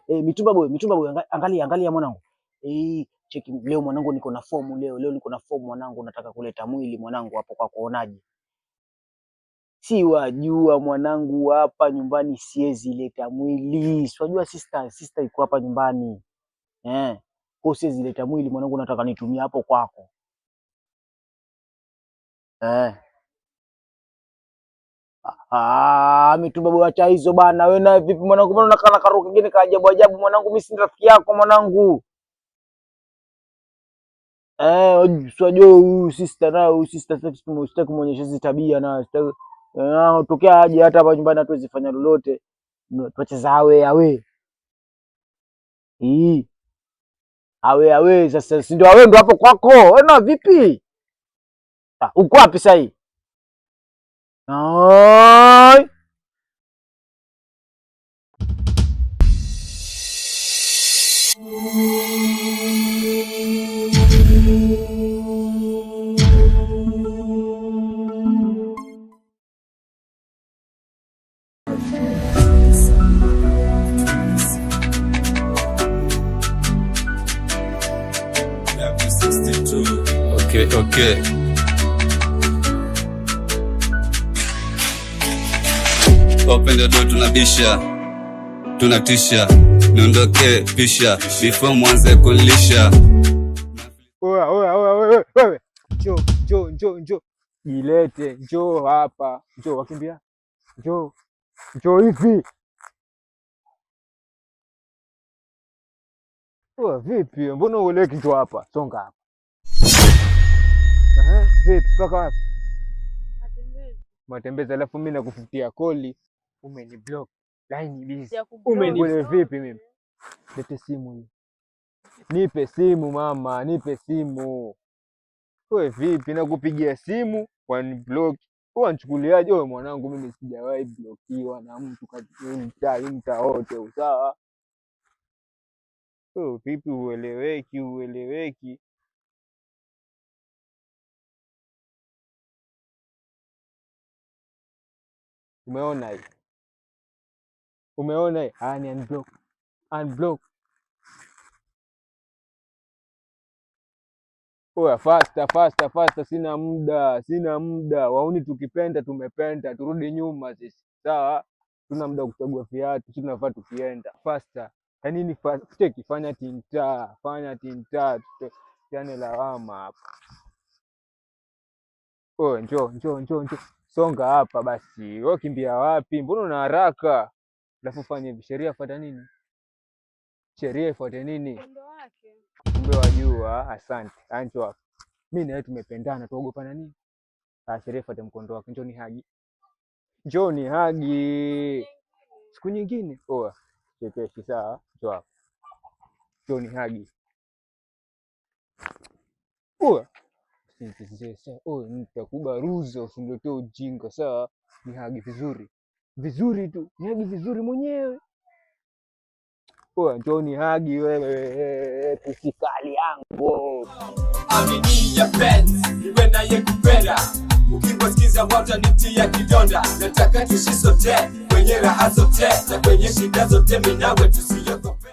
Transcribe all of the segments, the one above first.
Mitumba boy, angalia mwanangu. Cheki leo mwanangu, niko na fomu leo niko na fomu mwanangu, nataka kuleta mwili mwanangu hapo kwa kuonaje. Si wajua mwanangu, hapa nyumbani siwezi leta mwili. Si wajua sister iko hapa nyumbani. Kwa siwezi leta mwili mwanangu, nataka nitumie hapo kwako. Mitumba boy, acha hizo bana. Wewe na vipi mwanangu, mbona unakana karo kingine ka ajabu mwanangu? Mimi si rafiki yako mwanangu. Unajua huyu sister sitaki kumuonyesha hizo tabia na tokea aje hata hapa nyumbani hatuwezi fanya lolote. Tuacheza awe. Awe sasa, si ndio awe ndo hapo kwako. Wewe na vipi? Uko wapi sasa hii? Okay. Open the door, tunabisha, tunatisha, niondoke pisha, before mwanze kulisha. Wewe. Njoo. Jilete, njoo hapa. Njoo wakimbia. Njoo hivi. Vipi? Mbona ueleki? Njoo hapa. Songa hapa. Vipi? Paka wapi? Matembezi, alafu mimi nakufutia koli. Umeniblock. Line busy. Umeniblock vipi mimi? Lete simu hii. Nipe simu mama, nipe simu. Wewe vipi? Nakupigia simu waniblock. Unanichukuliaje wewe mwanangu? Mimi sijawahi blokiwa na mtu katika mtaa wote, sawa? Vipi? Ueleweki. Umeona hii? Ni unblock. Faster. Sina muda. Wauni tukipenda tumependa, turudi nyuma sisi. Sawa? Tuna muda kuchagua viatu, sisi tunafaa tukienda. Faster. Yaani ni fast. Fanya tinta. Tusiane lawama hapa. Njoo. Songa hapa basi. Wewe kimbia wapi? Mbona una haraka? Alafu fanye hivi, sheria ifuate nini? Kumbe wajua. Asante. Anjo hapa. Mimi na wewe tumependana, tuogopana nini? Sheria ifuate mkondo wake. Njoo ni hagi. Siku nyingine. Chekeshi sawa? Njoo hapa. Njoo ni hagi. Nitakubaruza usiniletee ujinga, sawa? Ni hagi vizuri tu. Ni hagi vizuri mwenyewe. Njoo ni hagi wewe, pisikali yangu. Amini ya penzi, iwe na ye kupenda. Ukiwasikiza watanitia kidonda. Nataka tuishi sote, kwenye raha zote, na kwenye shida zote, mimi nawe tusiogope.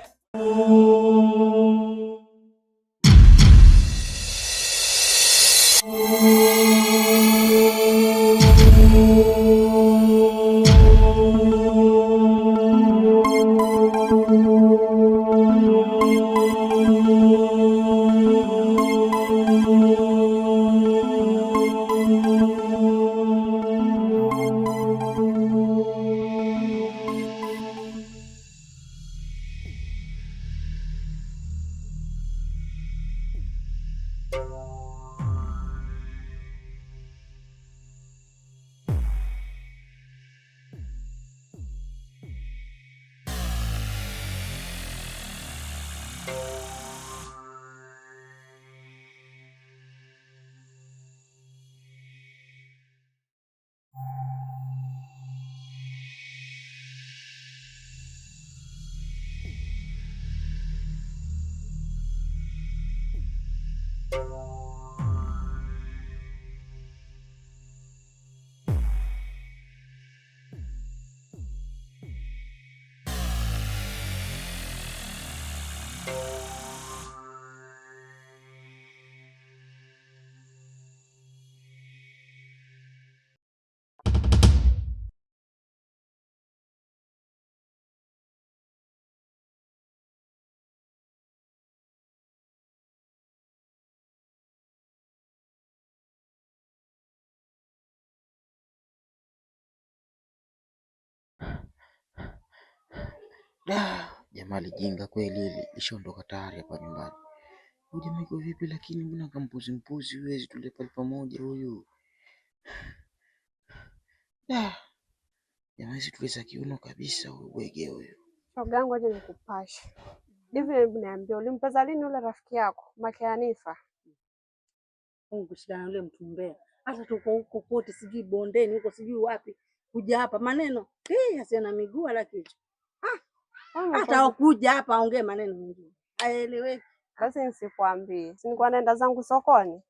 Jamaa lijinga kweli hili, ishaondoka tayari hapa nyumbani. Huyu jamaa iko vipi lakini mbona kampuzi mpuzi huwezi tule pale pamoja huyu. Jamaa hizi tuweza kiuno kabisa huyu bwege huyu. Shoga yangu aje nikupashe. Hivi niambia ulimpeza lini yule rafiki yako? Make Hanifa. Mungu shida yule mtu mbea. Hata tuko huko kote sijui bondeni huko sijui wapi. Kuja hapa maneno. Asiana miguu wala kitu. Hata kuja hapa aongee maneno mengine. Haeleweki. Basi nisikwambie. Si nilikuwa naenda zangu sokoni.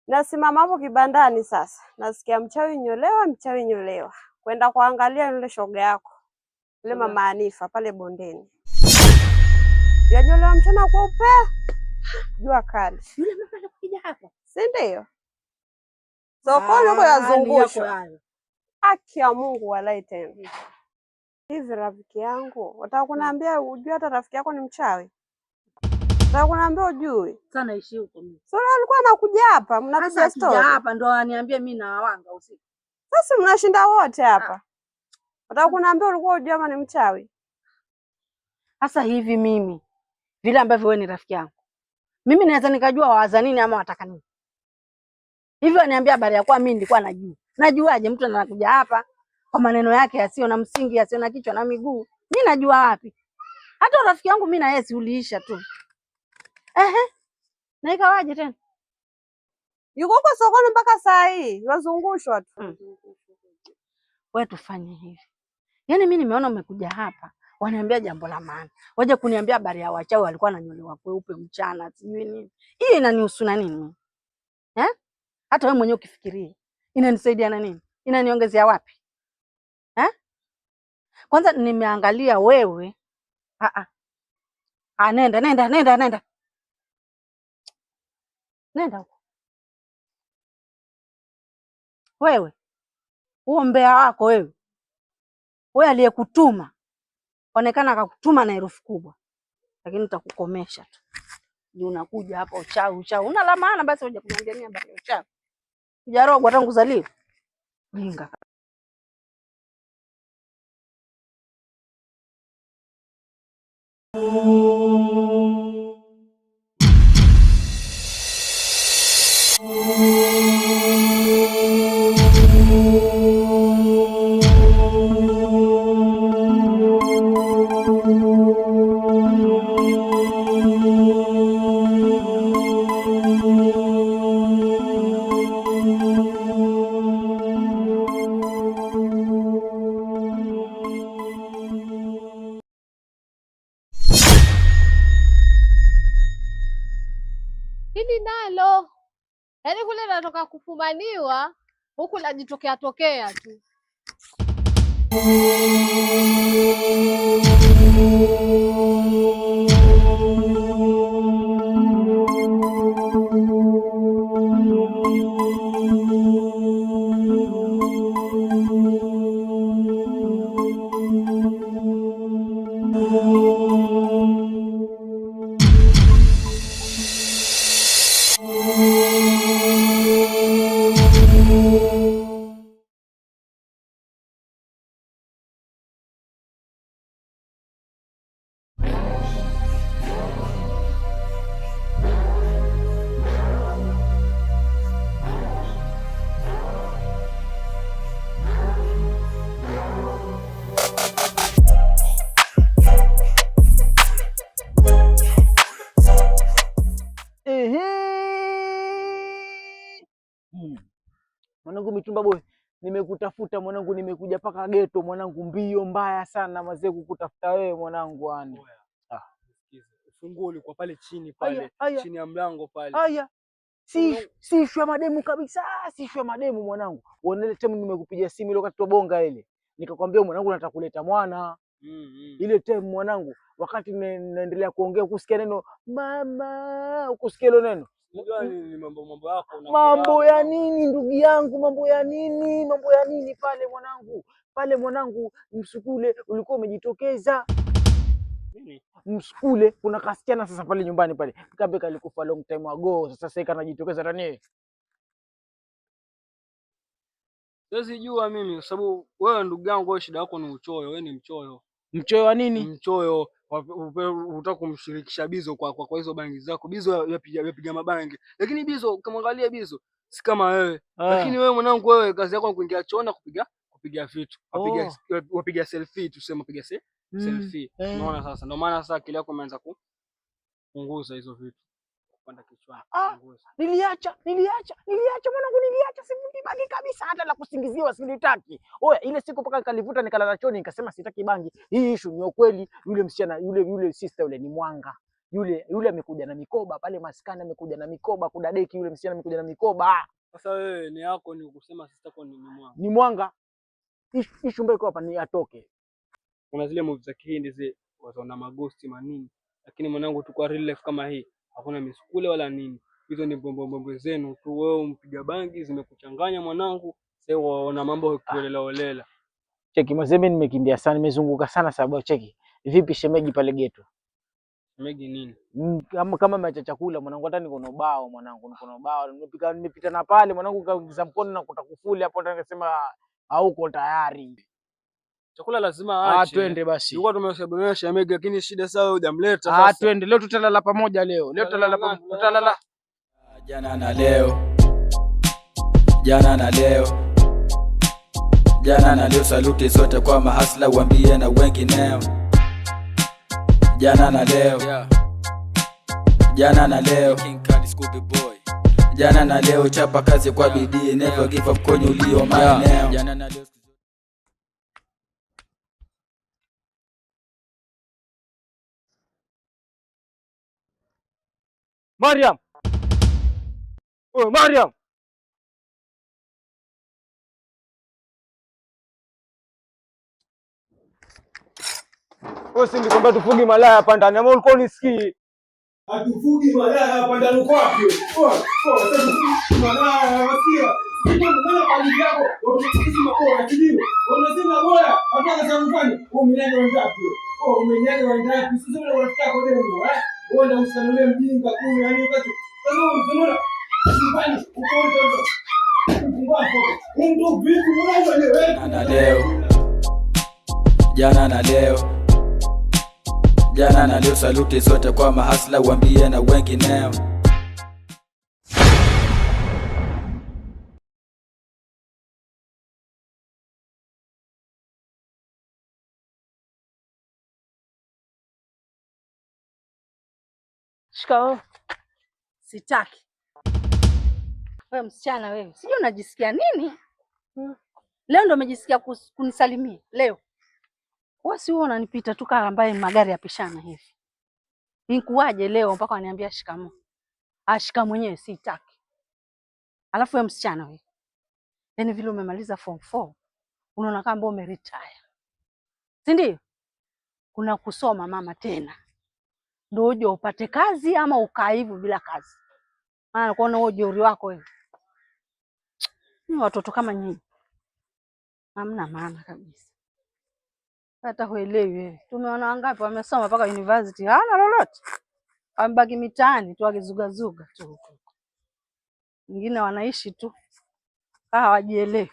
Nasimama hapo kibandani sasa. Nasikia mchawi nyolewa. Kwenda kuangalia yule shoga yako. Yule mama Hanifa pale bondeni. Yanyolewa mchana kwa upea. Jua kali. Yule mama anakuja hapa. Si ndio? Sokoni huko yazungushwa. Haki ya Mungu walai tena. Hivi rafiki yangu, wataka kuniambia ujue hata rafiki yako ni mchawi? Wataka kuniambia ujue? Sana ishi huko mimi. Sio alikuwa anakuja hapa, mnapiga story. Sasa hapa ndo aniambie mimi na wawanga usiku. Sasa mnashinda wote hapa. Wataka kuniambia ulikuwa ujue kama ni mchawi? Sasa hivi mimi vile ambavyo wewe ni rafiki yangu. Mimi naweza nikajua wawaza nini ama wataka nini. Hivyo aniambia habari ya kwa mimi nilikuwa najua. Najuaje mtu anakuja hapa kwa maneno yake yasio na msingi, yasio na kichwa na miguu? Mimi najua wapi? Hata rafiki yangu mimi na yeye uliisha tu. Na ikawaje tena? Yuko kwa sokoni mpaka saa hii, wazungushwa tu. Wewe tufanye hivi. Yaani mimi nimeona umekuja hapa, waniambia jambo la maana. Waje kuniambia habari ya wachawi walikuwa wananyolewa kweupe mchana, sijui nini. Hii inanihusu na nini? Hata wewe mwenyewe ukifikiria, inanisaidia na nini? Inaniongezea wapi? Kwanza nimeangalia wewe. Nenda. Nenda huko. Wewe. Huo mbea wako wewe. Wewe aliyekutuma. Onekana akakutuma na herufi kubwa. Lakini nitakukomesha tu. Ndio unakuja hapa uchawi. Una la maana basi uje kuniambia mimi habari ya uchawi. Hujarogwa tangu kuzaliwa. Jinga. Hili nalo yaani kule natoka kufumaniwa huku najitokea tokea tu. Mwanangu Mitumba boy, nimekutafuta mwanangu, nimekuja paka geto mwanangu, mbio mbaya sana mazee kukutafuta wewe mwanangu yani. Ufunguo ulikuwa pale chini pale, chini ya mlango pale. Haya. Sishwa mademu kabisa, sishwa mademu mwanangu. Uonele time nimekupigia simu ile wakati bonga ile. Nikakwambia mwanangu nataka kuleta mwana. Ile time mwanangu wakati naendelea kuongea kusikia neno mama, ukusikia ile neno. Ni mambo yako mambo ya nini ndugu yangu, mambo ya nini pale mwanangu? Pale mwanangu msukule ulikuwa umejitokeza. Nini? Msukule kuna kasichana sasa pale nyumbani pale. Kambe kalikufa long time ago, sasa kanajitokeza ndani. Siwezi jua mimi kwa sababu wewe ndugu yangu, wewe shida yako ni uchoyo, wewe ni mchoyo. Mchoyo wa nini? Mchoyo unataka kumshirikisha Bizo kwa hizo bangi zako. Bizo yapiga mabangi. Lakini Bizo ukamwangalia Bizo si kama wewe. Lakini wewe mwanangu, wewe kazi yako ni kuingia choona kupiga vitu. Wapiga selfie, tuseme piga selfie. Unaona sasa? Ndio maana sasa akili yako imeanza kupunguza hizo vitu. Kupanda kichwani. Niliacha mwanangu, sivuti bangi kabisa, hata la kusingiziwa silitaki. Oya, ile siku mpaka nikalivuta nikalala choni nikasema sitaki bangi. Hii issue ni ukweli. Yule msichana yule sister yule ni mwanga. Yule amekuja na mikoba pale maskani, amekuja na mikoba kudadeki, yule msichana amekuja na mikoba. Sasa wewe ni yako ni kusema sister yako ni mwanga. Ni mwanga. Issue mbaya hapa ni atoke. Kuna zile movies za Kihindi zile wataona maghosti manini. Lakini mwanangu, tukua real life kama hii hakuna misukule wala nini. Hizo ni bombo zenu tu. Wewe mpiga bangi zimekuchanganya mwanangu. Sasa waona mambo kuolela. Cheki mzee, nimekimbia sana, nimezunguka sana sababu cheki. Vipi shemeji pale geto? Shemeji nini? Kama macha chakula mwanangu, hata niko na ubao mwanangu, niko na ubao. Nimepita na pale mwanangu, kaingiza mkono na kutakufuli hapo, hata nikasema hauko tayari. Chakula lazima aache. Twende basi. Tulikuwa tumeshaboresha shemeji, lakini shida sawa hujamleta sasa. Twende leo, tutalala pamoja leo. Tutalala. Jana na leo. Jana na leo, saluti sote kwa mahasla waambie na wengineo. Jana na leo. Jana na leo. King Kali Scooby Boy. Jana na leo, chapa kazi kwa bidii, never give up kwenye ulio maeneo. Jana na leo. Mariam. Mariam. Si ndikwambia tufugi malaya hapa ndani, ama ulikuwa unisikii? Hatufugi malaya hapa ndani kwako. Malaya wasikia. Mbona hali yako unataka makora kilio? Unasema bora hata kama mfanye umenyaga wangapi? Umenyaga wangapi? Sisi wale wanataka kwa demo wewe ndio usanole mjinga kule, yani wakati unaona usifanye ukonto wako. Ndio vipi mwanangu na leo. Jana na leo. Jana na leo, saluti sote kwa mahasla waambie na wengineo. Shikao. Sitaki. Wewe msichana wewe, sijui unajisikia nini? Leo ndo umejisikia kunisalimia leo. Wewe si wewe unanipita tu kama ambaye magari yapishana hivi. Nikuaje leo mpaka waniambia shikamoo? Shika mwenyewe sitaki. Alafu wewe msichana wewe. Yaani vile umemaliza form 4, unaona kama umeretire. Si ndio? Kuna kusoma mama tena. Ndio uje upate kazi ama ukaa hivyo bila kazi. Maana kuona wewe jeuri wako wewe. Ni watoto kama nyinyi. Hamna maana kabisa. Hata huelewi wewe. Tumeona wangapi wamesoma mpaka university hana lolote. Wamebaki mitaani tu wakizugazuga tu huko. Wengine wanaishi tu hawajielewi.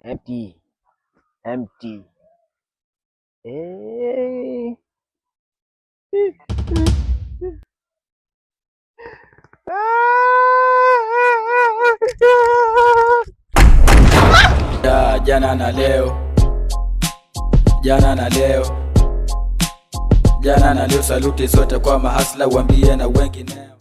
Empty. Jana na leo. Jana na leo. Jana na leo, saluti sote kwa mahasla waambie na wengineo.